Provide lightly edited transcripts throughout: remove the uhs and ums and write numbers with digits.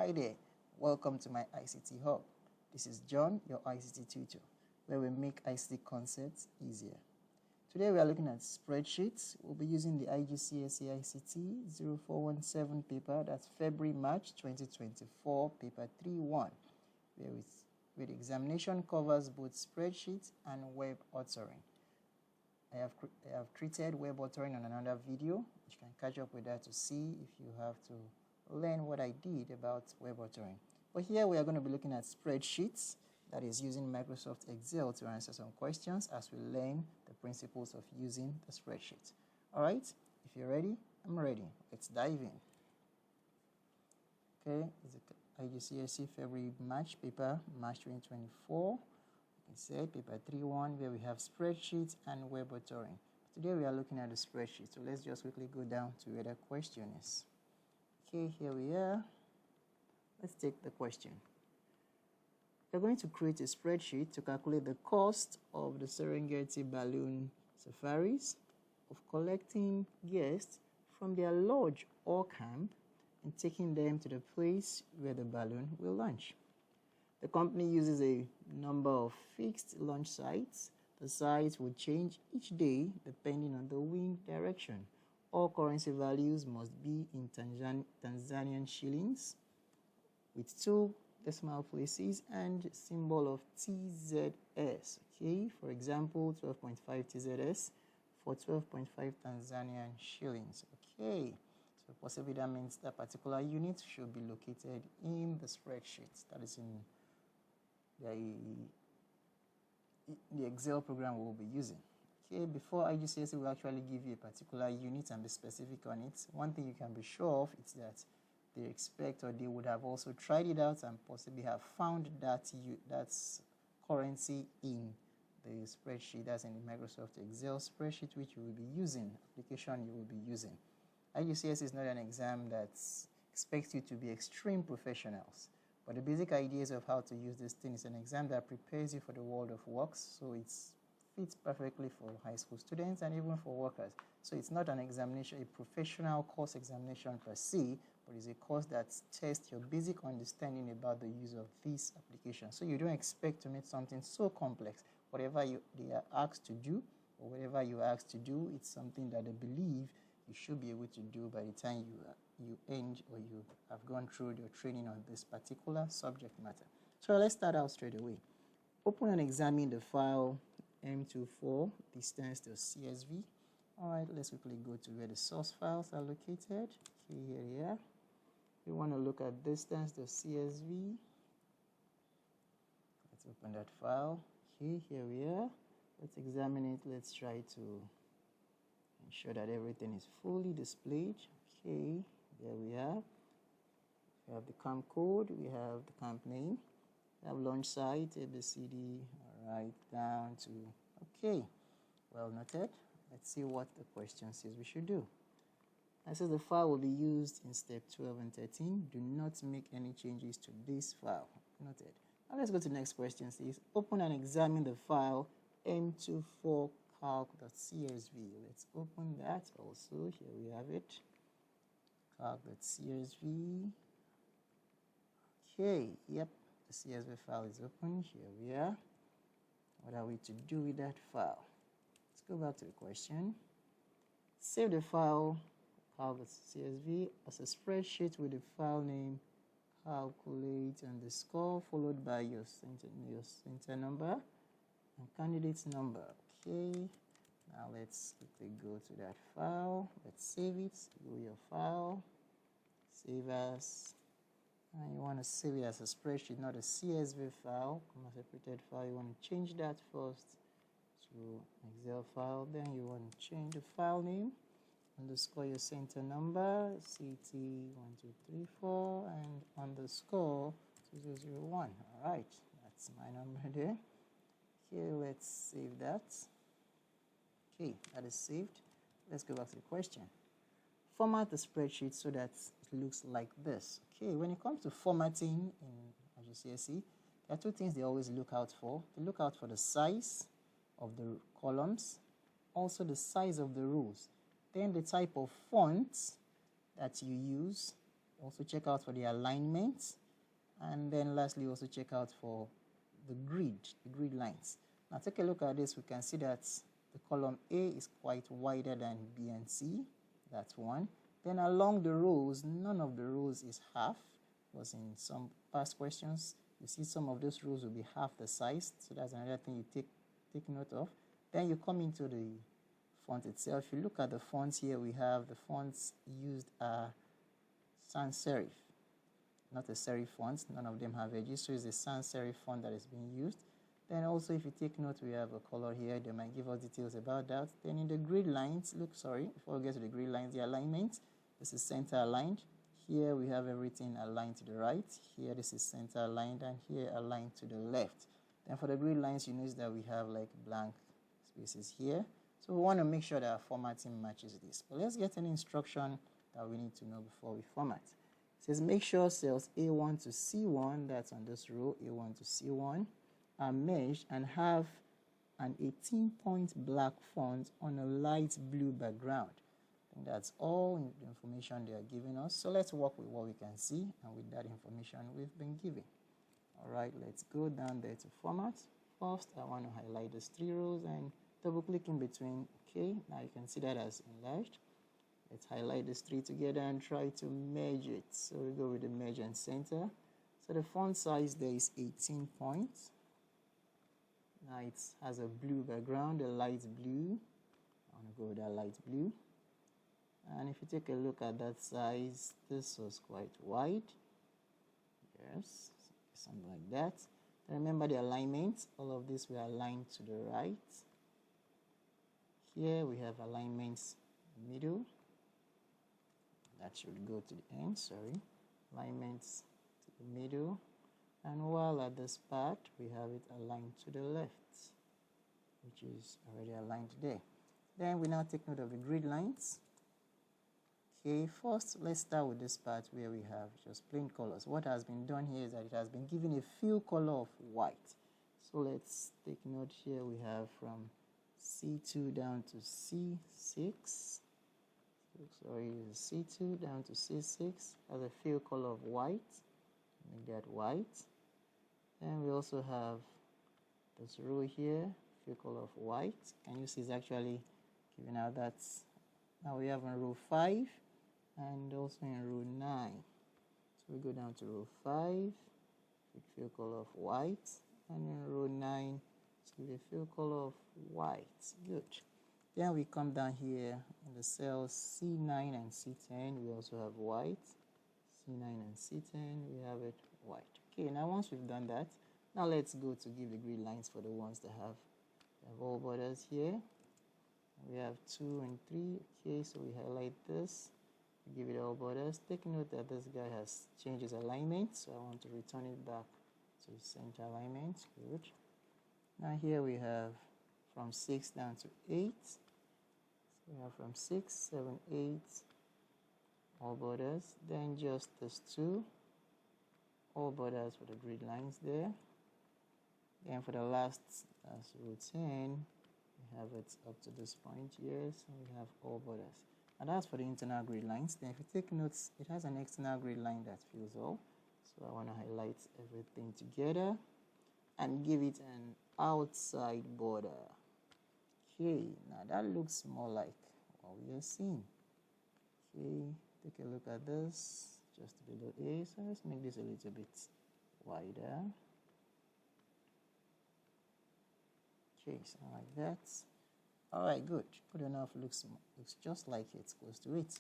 Hi there, welcome to my ICT Hub. This is John, your ICT tutor, where we make ICT concepts easier. Today we are looking at spreadsheets. We'll be using the IGCSE ICT 0417 paper, that's February-March 2024, paper 3-1, where the examination covers both spreadsheets and web authoring. I have treated web authoring on another video. You can catch up with that to see if you have to learn what I did about web authoring. But here we are going to be looking at spreadsheets, that is using Microsoft Excel to answer some questions as we learn the principles of using the spreadsheet. All right, if you're ready, I'm ready. Let's dive in. Okay, it's the IGCSE February-March paper, March 2024. Like I said, paper 3-1, where we have spreadsheets and web authoring. Today we are looking at the spreadsheet, so let's just quickly go down to where the question is. Okay, here we are. Let's take the question. We're going to create a spreadsheet to calculate the cost of the Serengeti balloon safaris of collecting guests from their lodge or camp and taking them to the place where the balloon will launch. The company uses a number of fixed launch sites. The sites will change each day depending on the wind direction. All currency values must be in Tanzanian shillings with 2 decimal places and symbol of TZS. Okay, for example, 12.5 TZS for 12.5 Tanzanian shillings. Okay, so possibly that means that particular unit should be located in the spreadsheet, that is in the Excel program we will be using. Okay, before IGCSE will actually give you a particular unit and be specific on it, one thing you can be sure of is that they expect, or they would have also tried it out and possibly have found that currency in the spreadsheet, that's in the Microsoft Excel spreadsheet, which you will be using, application you will be using. IGCSE is not an exam that expects you to be extreme professionals, but the basic ideas of how to use this thing is an exam that prepares you for the world of works, so it fits perfectly for high school students and even for workers. So it's not an examination, a professional course examination per se, but it's a course that tests your basic understanding about the use of this application. So you don't expect to meet something so complex. Whatever they are asked to do, or whatever you are asked to do, it's something that they believe you should be able to do by the time you end or you have gone through your training on this particular subject matter. So let's start out straight away. Open and examine the file M24 distance.csv. All right, let's quickly go to where the source files are located. Okay, here we are. We want to look at distance.csv. Let's open that file. Okay, here we are. Let's examine it. Let's try to ensure that everything is fully displayed. Okay, there we are. We have the camp code, we have the camp name, we have launch site, ABCD, all right, down to, okay, well noted. Let's see what the question says we should do. It says the file will be used in step 12 and 13. Do not make any changes to this file. Noted. Now let's go to the next question. It says open and examine the file m24 calc.csv. Let's open that also. Here we have it. Calc.csv. Okay, yep, the CSV file is open. Here we are. What are we to do with that file? Let's go back to the question. Save the file calc.csv as a spreadsheet with the file name calculate underscore followed by your center number and candidate's number. Okay, now let's quickly go to that file. Let's save it. Go to your file, save as, and you want to save it as a spreadsheet, not a CSV file, comma separated file. You want to change that first to Excel file, then you want to change the file name, underscore your center number, CT1234, and underscore 2001. All right, that's my number there. Okay, let's save that. Okay, that is saved. Let's go back to the question. Format the spreadsheet so that it looks like this. Okay, when it comes to formatting in IGCSE, there are 2 things they always look out for. They look out for the size of the columns, also the size of the rows, then the type of font that you use, Also check out for the alignment, and then lastly also check out for the grid lines. Now take a look at this. We can see that the column A is quite wider than B and C. That's one. Then along the rows, none of the rows is half, because in some past questions you see some of those rows will be half the size, so that's another thing you take note of. Then you come into the font itself. If you look at the fonts here, we have the fonts used are sans serif, not a serif font. None of them have edges, so it's a sans serif font that is being used. Then also, if you take note, we have a color here. They might give us details about that. Then in the grid lines, before we get to the grid lines, the alignment, this is center aligned. Here we have everything aligned to the right. Here this is center aligned, and here aligned to the left. Then for the grid lines, you notice that we have like blank spaces here. So we want to make sure that our formatting matches this. But let's get an instruction that we need to know before we format. It says make sure cells A1 to C1, that's on this row, A1 to C1, are merged and have an 18-point black font on a light blue background. I think that's all the information they are giving us. So let's work with what we can see and with that information we've been given. All right, let's go down there to format. First, I want to highlight these 3 rows and double click in between. Okay, now you can see that as enlarged. Let's highlight these 3 together and try to merge it. So we go with the merge and center. So the font size there is 18 points. Now it has a blue background, a light blue. I want to go with that light blue. And if you take a look at that size, this was quite wide. Yes, something like that. Remember the alignment. All of this were aligned to the right. Here we have alignments in the middle. That should go to the end, sorry. Alignments to the middle. And while at this part, we have it aligned to the left, which is already aligned there. Then we now take note of the grid lines. Okay, first let's start with this part where we have just plain colors. What has been done here is that it has been given a fill color of white. So let's take note here. We have from C2 down to C6. Sorry, C2 down to C6 has a fill color of white. Make that white. Then we also have this row here, fill color of white. Can you see it's actually giving out that? Now we have in row 5 and also in row 9. So we go down to row 5 with fill color of white, and in row 9 so the fill color of white. Good. Then we come down here in the cells C9 and C10. We also have white. C9 and C10, we have it white. Okay, now once we've done that, now let's go to give the grid lines for the ones that have all borders here. We have 2 and 3. Okay, so we highlight this, we give it all borders. Take note that this guy has changed his alignment, so I want to return it back to the center alignment. Good. Now here we have from 6 down to 8. So we have from 6, 7, 8. All borders, then just these 2, all borders for the grid lines there. Then for the last, that's row 10, we have it up to this point here, so we have all borders. And that's for the internal grid lines. Then if you take notes, it has an external grid line that fills all. So I want to highlight everything together and give it an outside border. Okay, now that looks more like what we are seeing. Okay. Take a look at this, just below A. So let's make this a little bit wider. Okay, something like that. All right, good. Good enough. Looks just like it's close to it.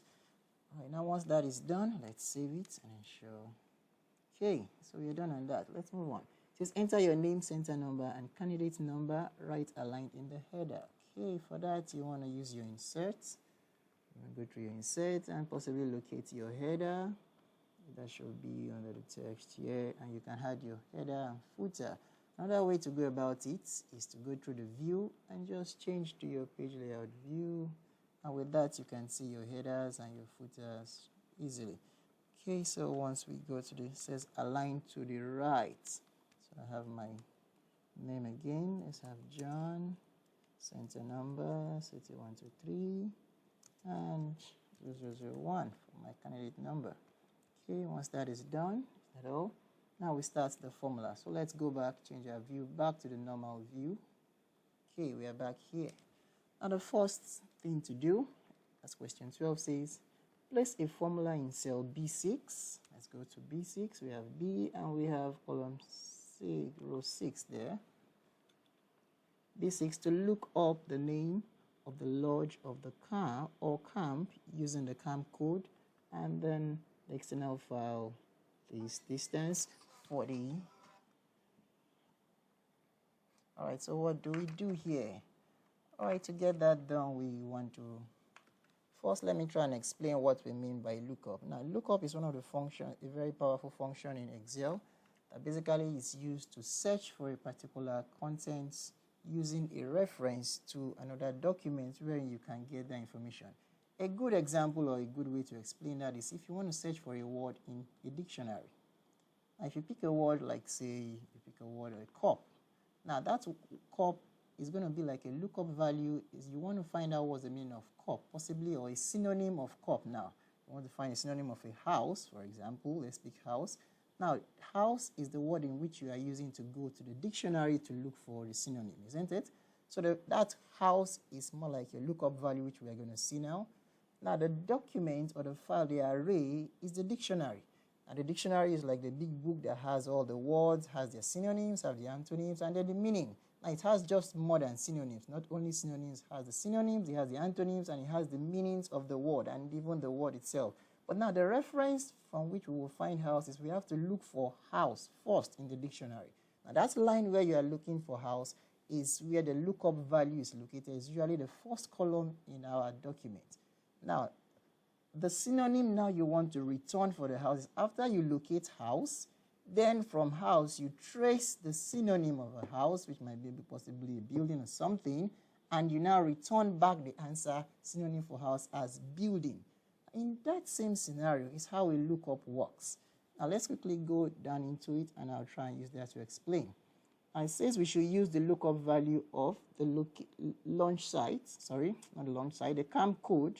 All right, now once that is done, let's save it and ensure. Okay, so we're done on that. Let's move on. It says enter your name, center number, and candidate number right aligned in the header. Okay, for that you want to use your insert. Go through your insert and possibly locate your header. That should be under the text here, and you can add your header and footer. Another way to go about it is to go through the view and just change to your page layout view, and with that you can see your headers and your footers easily. Okay, so once we go to it says align to the right. So I have my name again. Let's have John, center number, city 123. And 001 for my candidate number. Okay, once that is done, is that all? Now we start the formula. So let's go back, change our view back to the normal view. Okay, we are back here. Now the first thing to do, as question 12 says, place a formula in cell B6. Let's go to B6. We have B and we have column 6, row 6 there. B6 to look up the name of the lodge of the car or camp using the camp code, and then the external file is distance 40. Alright, so what do we do here? Alright, to get that done, we want to first let me try and explain what we mean by lookup. Now, lookup is one of the functions, a very powerful function in Excel that basically is used to search for a particular content using a reference to another document where you can get the information. A good example or a good way to explain that is if you want to search for a word in a dictionary. Now, if you pick a word like, say, you pick a word like cup. Now, that cup is going to be like a lookup value. Is you want to find out what's the meaning of cup, possibly, or a synonym of cup. Now, you want to find a synonym of a house, for example. Let's pick house. Now, house is the word in which you are using to go to the dictionary to look for the synonym, isn't it? So that house is more like a lookup value, which we are going to see now. Now, the document or the file, the array, is the dictionary. And the dictionary is like the big book that has all the words, has their synonyms, have the antonyms, and then the meaning. Now, it has just more than synonyms. Not only synonyms, it has the synonyms, it has the antonyms, and it has the meanings of the word and even the word itself. But now, the reference from which we will find house is we have to look for house first in the dictionary. Now, that line where you are looking for house is where the lookup value is located. It's usually the first column in our document. Now, the synonym now you want to return for the house is after you locate house, then from house you trace the synonym of a house, which might be possibly a building or something, and you now return back the answer synonym for house as building. In that same scenario is how a lookup works. Now let's quickly go down into it and I'll try and use that to explain. And it says we should use the lookup value of the launch site, sorry, not the launch site, the camp code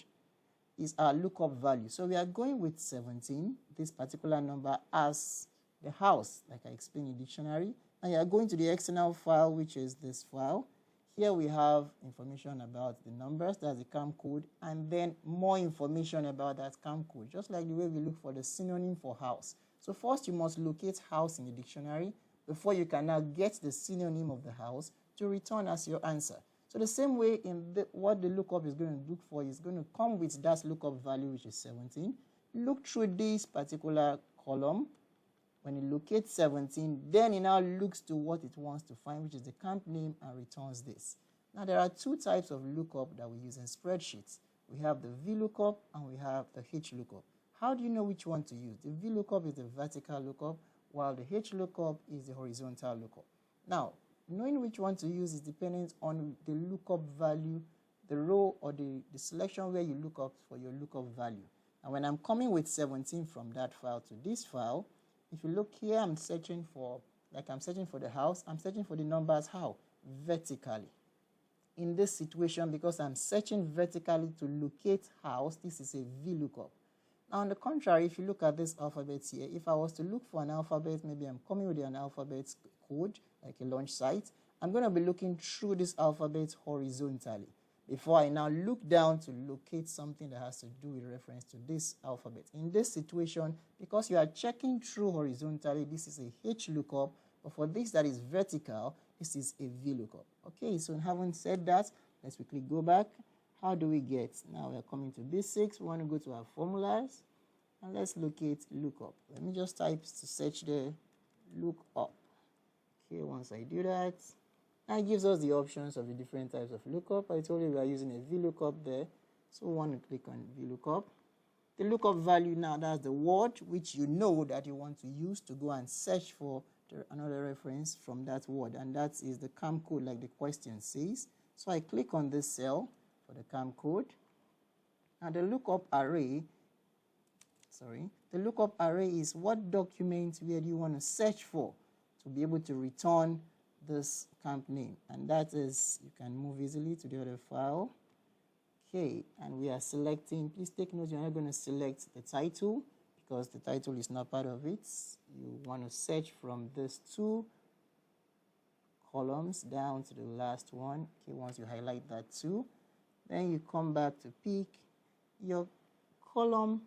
is our lookup value. So we are going with 17, this particular number, as the house, like I explained in the dictionary. And you are going to the external file, which is this file. Here we have information about the numbers, that's the camp code, and then more information about that camp code, just like the way we look for the synonym for house. So first you must locate house in the dictionary before you can now get the synonym of the house to return as your answer. So the same way what the lookup is going to look for is going to come with that lookup value, which is 17. Look through this particular column. When it locates 17, then it now looks to what it wants to find, which is the camp name, and returns this. Now, there are two types of lookup that we use in spreadsheets. We have the VLOOKUP and we have the HLOOKUP. How do you know which one to use? The VLOOKUP is the vertical lookup, while the HLOOKUP is the horizontal lookup. Now, knowing which one to use is dependent on the lookup value, the row or the selection where you look up for your lookup value. And when I'm coming with 17 from that file to this file, if you look here, I'm searching for, like I'm searching for the house, I'm searching for the numbers how? Vertically. In this situation, because I'm searching vertically to locate house, this is a VLOOKUP. Now, on the contrary, if you look at this alphabet here, if I was to look for an alphabet, maybe I'm coming with an alphabet code, like a launch site, I'm going to be looking through this alphabet horizontally before I now look down to locate something that has to do with reference to this alphabet. In this situation, because you are checking through horizontally, this is a HLOOKUP, but for this that is vertical, this is a VLOOKUP. Okay, so having said that, let's quickly go back. How do we get? Now we are coming to B6. We want to go to our formulas, and let's locate lookup. Let me just type to search the lookup. Okay, once I do that, and it gives us the options of the different types of lookup. I told you we are using a VLOOKUP there, so we want to click on VLOOKUP. The lookup value now, that's the word which you know that you want to use to go and search for another reference from that word, and that is the camp code, like the question says. So I click on this cell for the camp code. Now the lookup array, the lookup array is what document where do you want to search for to be able to return this camp name, and that is, you can move easily to the other file. Okay, and we are selecting, please take note, you're not going to select the title because the title is not part of it. You want to search from these two columns down to the last one. Okay, once you highlight that too, then you come back to pick your column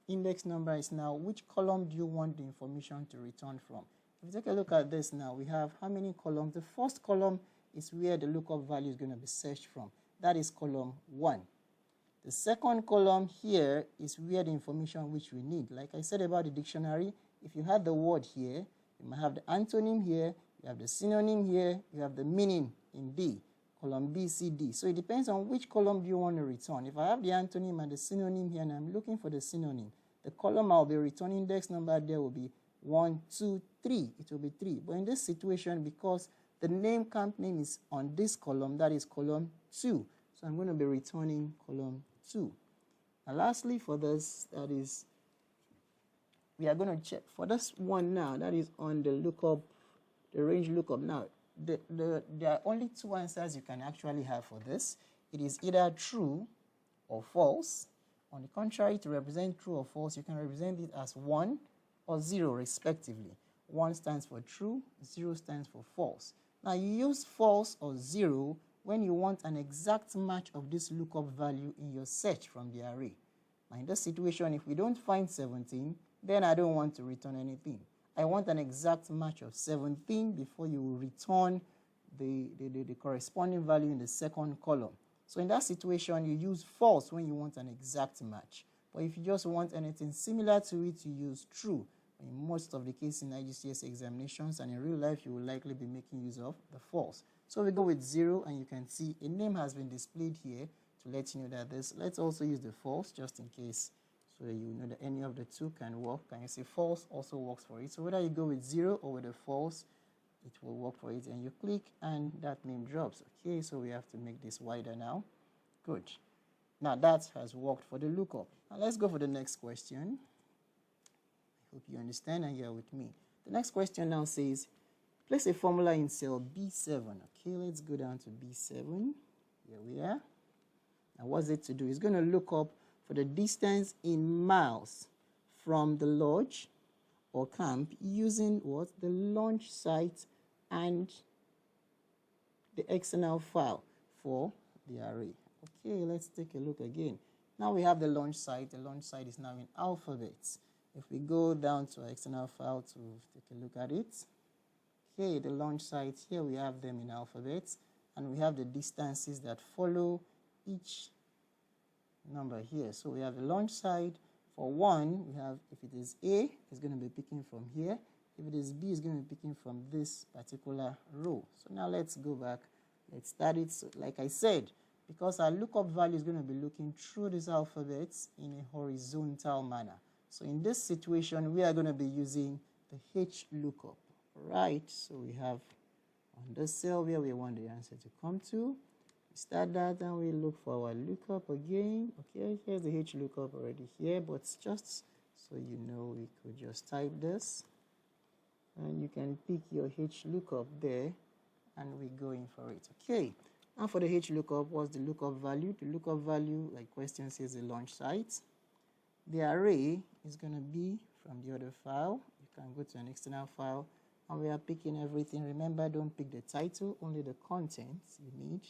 index number. Is now which column do you want the information to return from. If you take a look at this now, we have how many columns? The first column is where the lookup value is going to be searched from. That is column 1. The second column here is where the information which we need. Like I said about the dictionary, if you had the word here, you might have the antonym here, you have the synonym here, you have the meaning in D, column B, C, D. So it depends on which column do you want to return. If I have the antonym and the synonym here and I'm looking for the synonym, the column I'll be returning index number there will be 1, 2, 3. It will be 3. But in this situation, because the name camp name is on this column, that is column 2. So I'm going to be returning column 2. And lastly for this, that is, we are going to check for this one now, that is on the lookup, the range lookup. Now, there are only two answers you can actually have for this. It is either true or false. On the contrary, to represent true or false, you can represent it as 1 or 0 respectively. 1 stands for true, 0 stands for false. Now, you use false or 0 when you want an exact match of this lookup value in your search from the array. Now, in this situation, if we don't find 17, then I don't want to return anything. I want an exact match of 17 before you will return the corresponding value in the second column. So in that situation, you use false when you want an exact match. But if you just want anything similar to it, you use true. In most of the cases in IGCSE examinations and in real life, you will likely be making use of the false. So we go with 0, and you can see a name has been displayed here to let you know that this. Let's also use the false just in case, so that you know that any of the two can work. Can you see false also works for it? So whether you go with 0 or with a false, it will work for it. And you click and that name drops. Okay, so we have to make this wider now. Good. Now that has worked for the lookup. Now let's go for the next question. I hope you understand and you're with me. The next question now says, place a formula in cell B7. Okay, let's go down to B7. Here we are. Now what's it to do? It's going to look up for the distance in miles from the lodge or camp using what? The launch site and the XML file for the array. Okay, let's take a look again. Now we have the launch site. The launch site is now in alphabets. If we go down to our XML file to take a look at it, okay, the launch site, here we have them in alphabets, and we have the distances that follow each number here. So we have the launch site. For 1, we have, if it is A, it's going to be picking from here. If it is B, it's going to be picking from this particular row. So now let's go back. Let's start it. So like I said, because our lookup value is going to be looking through these alphabets in a horizontal manner. So in this situation, we are going to be using the H lookup. Right, so we have on this cell where we want the answer to come to. We start that and we look for our lookup again. Okay, here's the H lookup already here, but just so you know, we could just type this and you can pick your H lookup there and we're going for it. Okay, now for the H lookup, what's the lookup value? The lookup value, like question says, the launch site. The array is going to be from the other file. You can go to an external file and we are picking everything. Remember, don't pick the title, only the contents you need.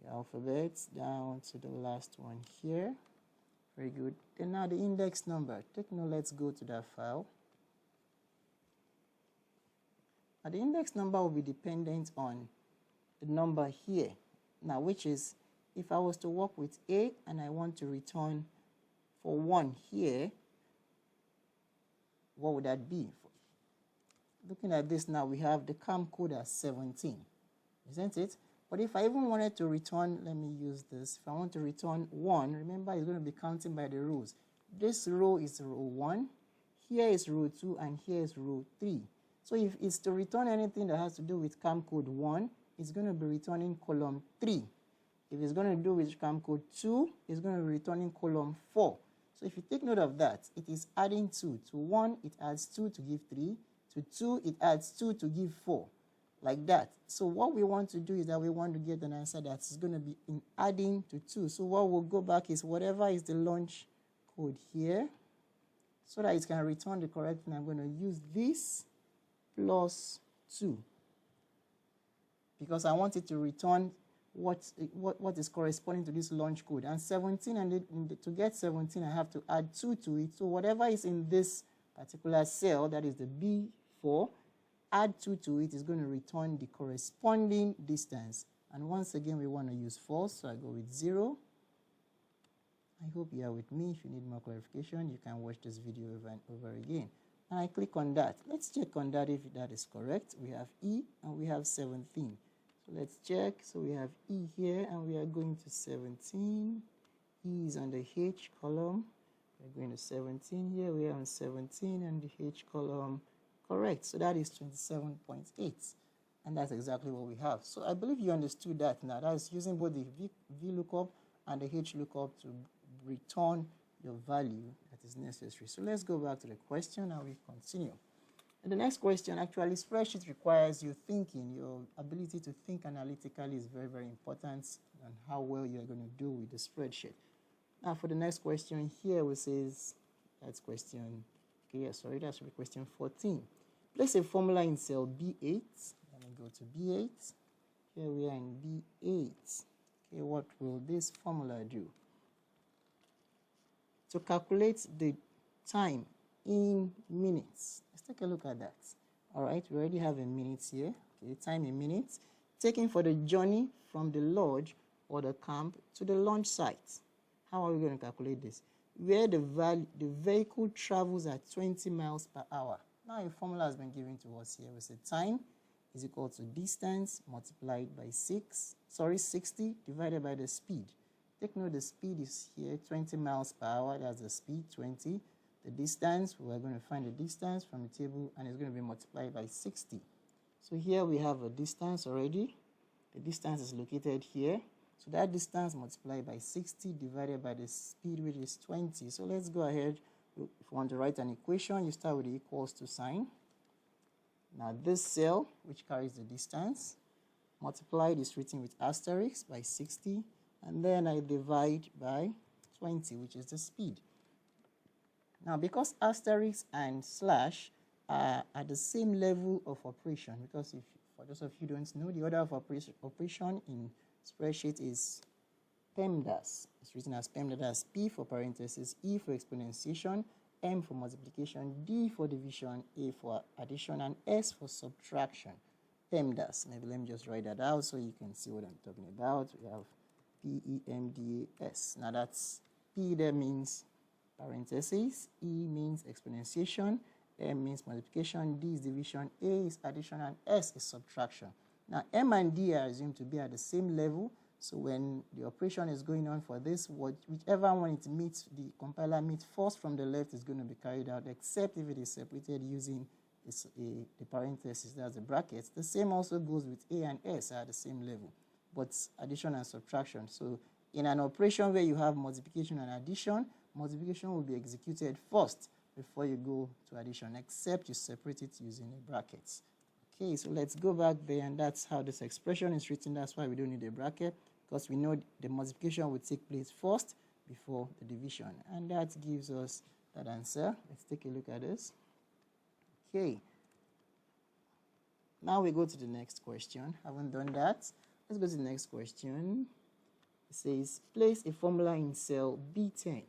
The alphabets down to the last one here. Very good. Then now the index number. Take note, let's go to that file. Now the index number will be dependent on the number here. Now, which is, if I was to work with A and I want to return for 1 here, what would that be? Looking at this now, we have the camp code as 17, isn't it? But if I even wanted to return, let me use this. If I want to return 1, remember it's going to be counting by the rows. This row is row 1, here is row 2, and here is row 3. So if it's to return anything that has to do with camp code 1, it's going to be returning column 3. If it's going to do with camp code 2, it's going to be returning column 4. So if you take note of that, it is adding 2. To 1, it adds 2 to give 3. To 2, it adds 2 to give 4. Like that. So what we want to do is that we want to get an answer that is going to be in adding to 2. So what we'll go back is whatever is the launch code here So that it can return the correct thing, I'm going to use this plus 2. Because I want it to return what is corresponding to this launch code. And 17, and to get 17, I have to add 2 to it. So whatever is in this particular cell, that is the B4, add 2 to it, is going to return the corresponding distance. And once again, we want to use false, so I go with 0. I hope you are with me. If you need more clarification, you can watch this video over and over again. And I click on that. Let's check on that if that is correct. We have E and we have 17. So let's check. So we have E here and we are going to 17. E is on the H column. We're going to 17 here. We are on 17 and the H column. Correct. So that is 27.8. And that's exactly what we have. So I believe you understood that now. That's using both the VLOOKUP and the HLOOKUP to return your value that is necessary. So let's go back to the question and we continue. And the next question, actually, spreadsheet requires you thinking. Your ability to think analytically is very, very important, and how well you are going to do with the spreadsheet. Now, for the next question here, we says, that's question, okay, sorry, that should be question 14. Place a formula in cell B8. Let me go to B8. Here we are in B8. Okay, what will this formula do? To calculate the time in minutes. Let's take a look at that. All right, we already have a minute here. Okay, time in minutes. Taken for the journey from the lodge or the camp to the launch site. How are we going to calculate this? Where the vehicle travels at 20 miles per hour. Now a formula has been given to us here. We say time is equal to distance multiplied by 60 divided by the speed. Take note the speed is here, 20 miles per hour. That's the speed, 20. The distance, we're going to find the distance from the table, and it's going to be multiplied by 60. So here we have a distance already. The distance is located here. So that distance multiplied by 60 divided by the speed, which is 20. So let's go ahead. If you want to write an equation, you start with the equals to sign. Now this cell, which carries the distance, multiplied is written with asterisk by 60. And then I divide by 20, which is the speed. Now, because asterisk and slash are at the same level of operation, because if for those of you who don't know, the order of operation in spreadsheet is PEMDAS. It's written as PEMDAS, P for parentheses, E for exponentiation, M for multiplication, D for division, A for addition, and S for subtraction. PEMDAS. Maybe let me just write that out so you can see what I'm talking about. We have PEMDAS. Now that's P there means parentheses, E means exponentiation, M means multiplication, D is division, A is addition, and S is subtraction. Now M and D are assumed to be at the same level, so when the operation is going on for this, whichever one it meets, the compiler meets first from the left is going to be carried out, except if it is separated using the parentheses, that's the brackets. The same also goes with A and S are at the same level, but addition and subtraction. So in an operation where you have multiplication and addition, multiplication will be executed first before you go to addition, except you separate it using the brackets. Okay, so let's go back there, and that's how this expression is written. That's why we don't need a bracket, because we know the multiplication will take place first before the division. And that gives us that answer. Let's take a look at this. Okay. Now we go to the next question. Haven't done that. Let's go to the next question. It says, place a formula in cell B10.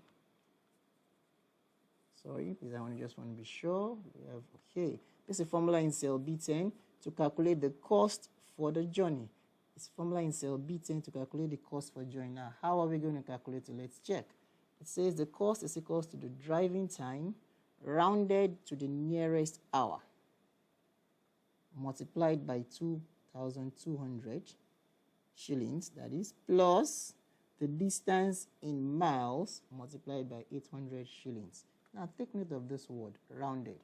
Sorry, because I just want to be sure. We have, okay. Place a formula in cell B10 to calculate the cost for the journey. This formula in cell B10 to calculate the cost for journey. Now, how are we going to calculate it? Let's check. It says the cost is equal to the driving time rounded to the nearest hour multiplied by 2,200 shillings, that is, plus the distance in miles multiplied by 800 shillings. Now, take note of this word, rounded.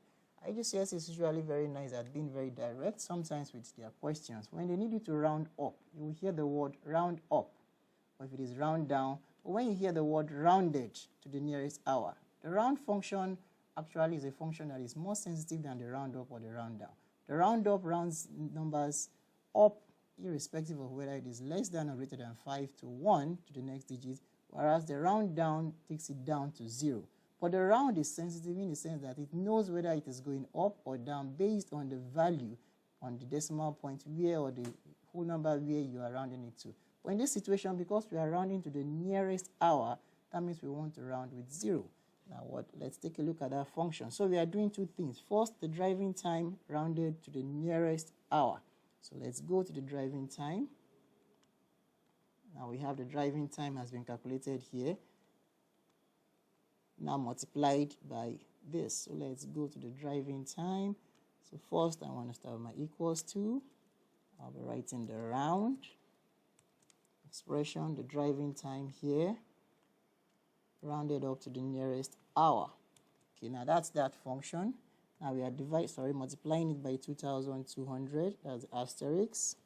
IGCSE is usually very nice at being very direct, sometimes with their questions. When they need you to round up, you will hear the word round up, or if it is round down. But when you hear the word rounded to the nearest hour, the round function actually is a function that is more sensitive than the round up or the round down. The round up rounds numbers up irrespective of whether it is less than or greater than 5 to 1 to the next digit, whereas the round down takes it down to 0. But the round is sensitive in the sense that it knows whether it is going up or down based on the value on the decimal point where, or the whole number where you are rounding it to. But in this situation, because we are rounding to the nearest hour, that means we want to round with 0. Now let's take a look at that function. So we are doing two things. First, the driving time rounded to the nearest hour. So let's go to the driving time. Now we have the driving time has been calculated here. Now multiplied by this. So let's go to the driving time. So first I want to start with my equals to. I'll be writing the round expression, the driving time here, rounded up to the nearest hour. Okay, now that's that function. Now we are multiplying it by 2,200. That's asterisk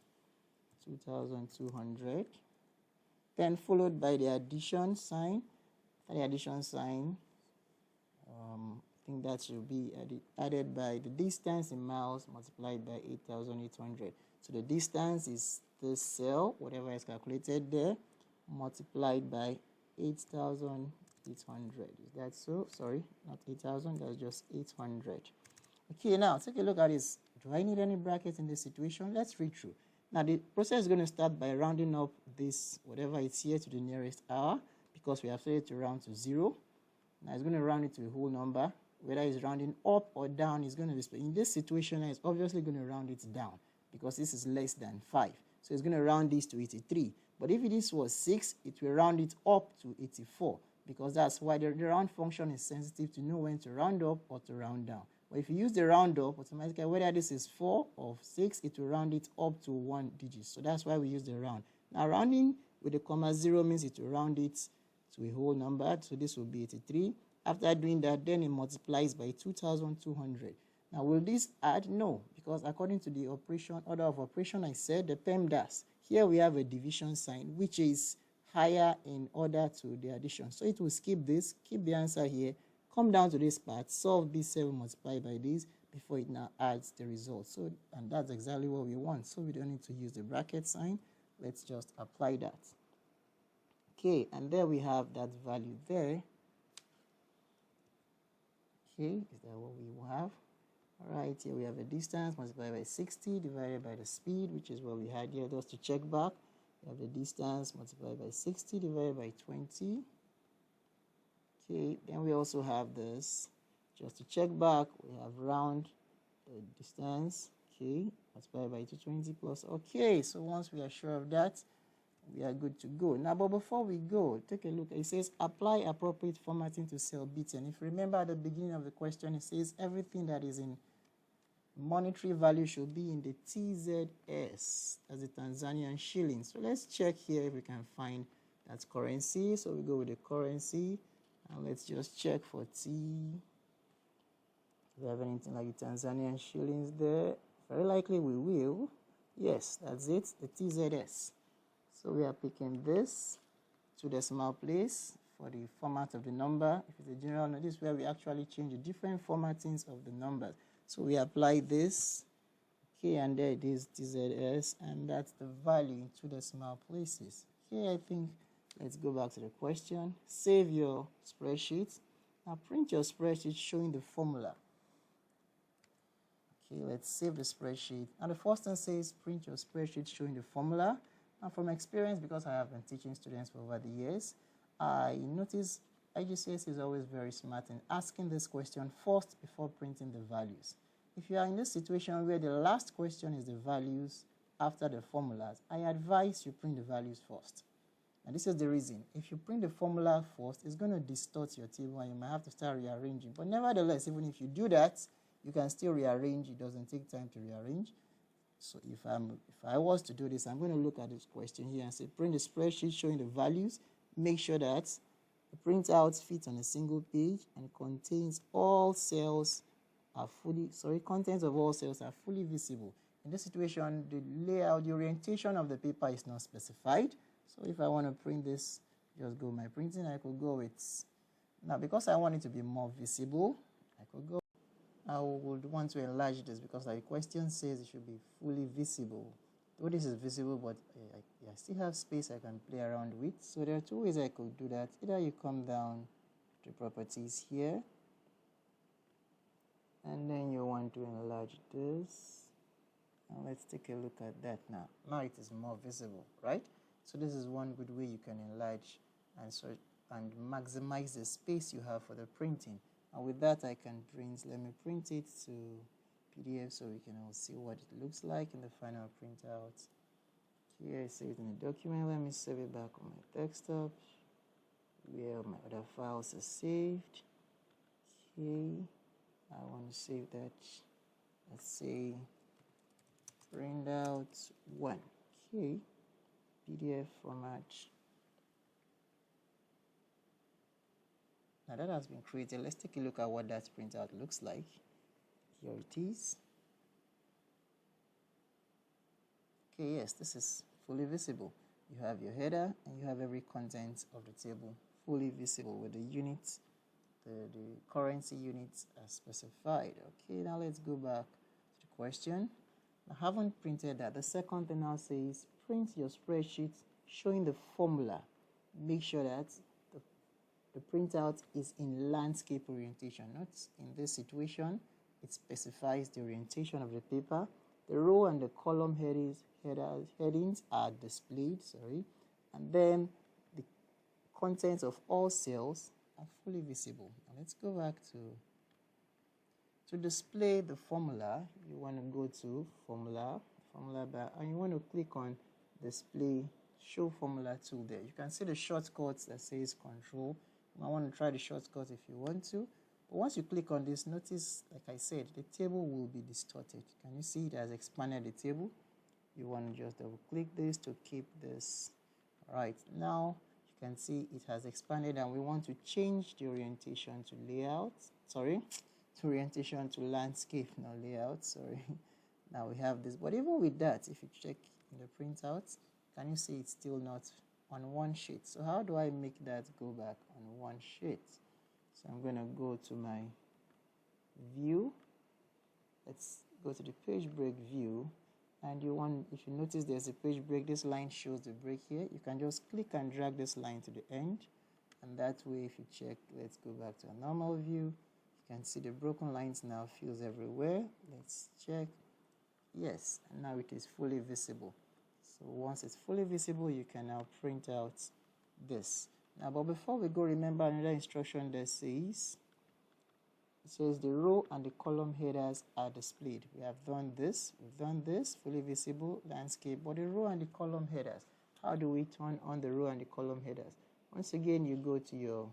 2,200. Then followed by the addition sign. The addition sign, I think that should be added by the distance in miles multiplied by 8,800. So the distance is this cell, whatever is calculated there, multiplied by 8,800. Is that so? Sorry, not 8,000, that's just 800. Okay, now take a look at this. Do I need any brackets in this situation? Let's read through. Now the process is going to start by rounding up this, whatever it's here, to the nearest hour, because we have set to round to 0. Now it's going to round it to a whole number. Whether it's rounding up or down, it's going to be, in this situation, it's obviously going to round it down because this is less than 5. So it's going to round this to 83. But if this was 6, it will round it up to 84 because that's why the round function is sensitive to know when to round up or to round down. But if you use the round up, automatically, whether this is 4 or 6, it will round it up to 1 digit. So that's why we use the round. Now rounding with the comma 0 means it will round it to a whole number. So this will be 83. After doing that, then it multiplies by 2,200. Now, will this add? No, because according to the order of operation I said, the PEMDAS, here we have a division sign, which is higher in order to the addition. So it will skip this, keep the answer here, come down to this part, solve this 7 multiplied by this before it now adds the result. So, and that's exactly what we want. So we don't need to use the bracket sign. Let's just apply that. Okay, and there we have that value there. Okay, is that what we will have? All right, here we have a distance multiplied by 60 divided by the speed, which is what we had here. Just to check back, we have the distance multiplied by 60 divided by 20. Okay, then we also have this. Just to check back, we have round the distance. Okay, multiplied by 220 plus. Okay, so once we are sure of that, we are good to go. Now, but before we go, take a look. It says apply appropriate formatting to cell B10. If you remember at the beginning of the question, it says everything that is in monetary value should be in the TZS, as the Tanzanian shilling. So let's check here if we can find that currency. So we go with the currency, and let's just check for T. Do we have anything like the Tanzanian shillings there? Very likely we will. Yes, that's it, the TZS. So we are picking this 2 decimal place for the format of the number. If it's a general, this is where we actually change the different formattings of the numbers. So we apply this, okay, and there it is, TZS, and that's the value in 2 decimal places. Okay, I think let's go back to the question. Save your spreadsheet. Now print your spreadsheet showing the formula. Okay, let's save the spreadsheet. And the first one says print your spreadsheet showing the formula. And from experience, because I have been teaching students for over the years, I notice IGCSE is always very smart in asking this question first before printing the values. If you are in this situation where the last question is the values after the formulas, I advise you print the values first. And this is the reason. If you print the formula first, it's going to distort your table and you might have to start rearranging. But nevertheless, even if you do that, you can still rearrange. It doesn't take time to rearrange. So if I was to do this, I'm going to look at this question here and say print the spreadsheet showing the values. Make sure that the printout fits on a single page and contains all cells are contents of all cells are fully visible. In this situation, the layout, the orientation of the paper is not specified. So if I want to print this, just go my printing, I could go with, now because I want it to be more visible, I would want to enlarge this because the question says it should be fully visible. Though this is visible, but I still have space I can play around with. So there are 2 ways I could do that. Either you come down the properties here, and then you want to enlarge this. And let's take a look at that now. Now it is more visible, right? So this is one good way you can enlarge and sort and maximize the space you have for the printing. And with that, I can print. Let me print it to PDF so we can all see what it looks like in the final printout. Here I save it in the document. Let me save it back on my desktop where my other files are saved. Okay, I want to save that. Let's say printout 1. Okay, PDF format. Now that has been created. Let's take a look at what that printout looks like. Here it is. Okay, yes, this is fully visible. You have your header and you have every content of the table fully visible with the units, the currency units as specified. Okay, now let's go back to the question. I haven't printed that. The second thing now says print your spreadsheet showing the formula. Make sure that the printout is in landscape orientation. Not in this situation, it specifies the orientation of the paper. The row and the column headings are displayed, and then the contents of all cells are fully visible. Now let's go back to display the formula. You want to go to formula bar, and you want to click on display show formula tool there. You can see the shortcuts that says control. You might want to try the shortcut if you want to. But once you click on this, notice, like I said, the table will be distorted. Can you see it has expanded the table? You want to just double click this to keep this. Right, now you can see it has expanded, and we want to change the orientation to layout. Orientation to landscape, not layout. Now we have this, but even with that, if you check in the printout, can you see it's still not on one sheet? So how do I make that go back on one sheet? So I'm going to go to my view. Let's go to the page break view, and if you notice there's a page break, this line shows the break here. You can just click and drag this line to the end, and that way, if you check, let's go back to a normal view. You can see the broken lines now fills everywhere. Let's check. Yes, and now it is fully visible. So once it's fully visible, you can now print out this. Now, but before we go, remember another instruction that says, it says the row and the column headers are displayed. We have done this. We've done this, fully visible, landscape. But the row and the column headers, how do we turn on the row and the column headers? Once again, you go to your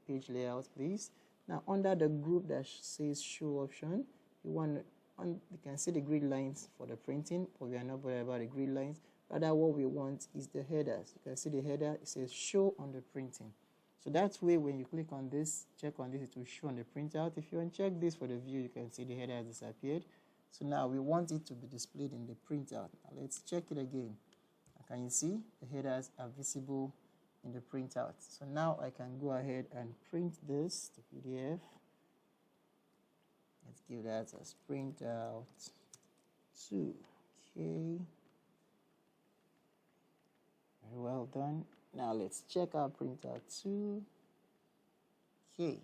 page layout, please. Now, under the group that says show option, you can see the grid lines for the printing, but we are not bothered about the grid lines. Rather, what we want is the headers. You can see the header, it says show on the printing. So that way, when you click on this, check on this, it will show on the printout. If you uncheck this for the view, you can see the header has disappeared. So now we want it to be displayed in the printout. Now let's check it again. Can you see the headers are visible in the printout? So now I can go ahead and print this to PDF. Let's give that as printout 2. Okay. Very well done. Now let's check our printout 2. Okay.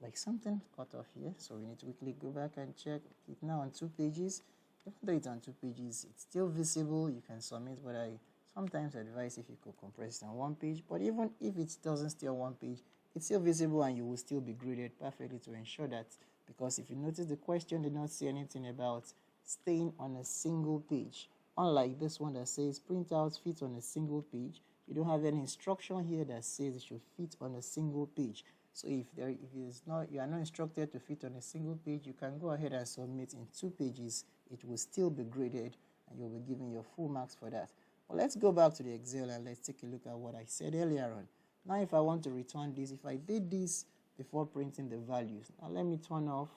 Like something cut off here, so we need to quickly go back and check it now on 2 pages. Even though it's on 2 pages, it's still visible. You can submit, but I sometimes advise if you could compress it on 1 page. But even if it doesn't stay on 1 page, it's still visible and you will still be graded perfectly to ensure that. Because if you notice, the question did not say anything about staying on a single page. Unlike this one that says printout fits on a single page, you don't have any instruction here that says it should fit on a single page. So if you are not instructed to fit on a single page, you can go ahead and submit in 2 pages. It will still be graded and you'll be given your full marks for that. Well, let's go back to the Excel and let's take a look at what I said earlier on. Now, if I want to return this, if I did this before printing the values, now let me turn off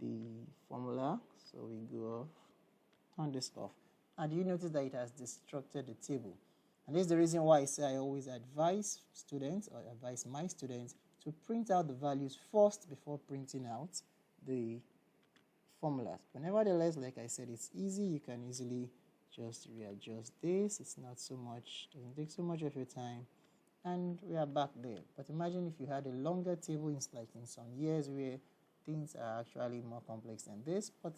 the formula. So we go off, turn this off. And do you notice that it has destructed the table? And this is the reason why I say I always advise students or advise my students to print out the values first before printing out the formulas. But nevertheless, like I said, it's easy. You can easily just readjust this. It's not so much, doesn't take so much of your time. and we are back there. But imagine if you had a longer table in some years where things are actually more complex than this, but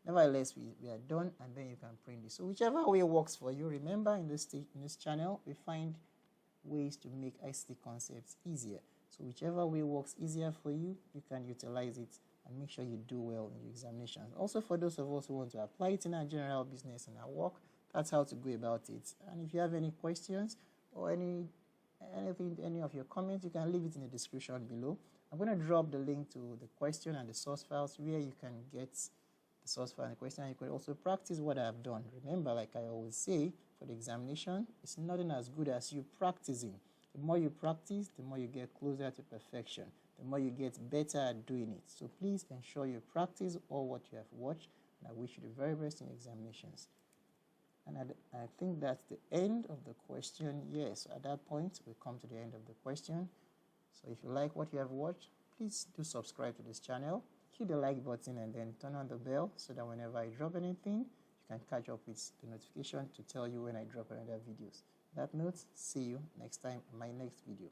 nevertheless we are done, and then you can print this. So whichever way works for you. Remember, in this channel we find ways to make ICT concepts easier. So whichever way works easier for you, you can utilize it and make sure you do well in your examinations. Also, for those of us who want to apply it in our general business and our work, that's how to go about it. And if you have any questions or any of your comments, you can leave it in the description below. I'm going to drop the link to the question and the source files where you can get the source file and the question. You can also practice what I've done. Remember, like I always say, for the examination, it's nothing as good as you practicing. The more you practice, the more you get closer to perfection, the more you get better at doing it. So please ensure you practice all what you have watched, and I wish you the very best in your examinations. And I think that's the end of the question. Yes, at that point, we come to the end of the question. So if you like what you have watched, please do subscribe to this channel. Hit the like button and then turn on the bell so that whenever I drop anything, you can catch up with the notification to tell you when I drop another videos. On that note, see you next time in my next video.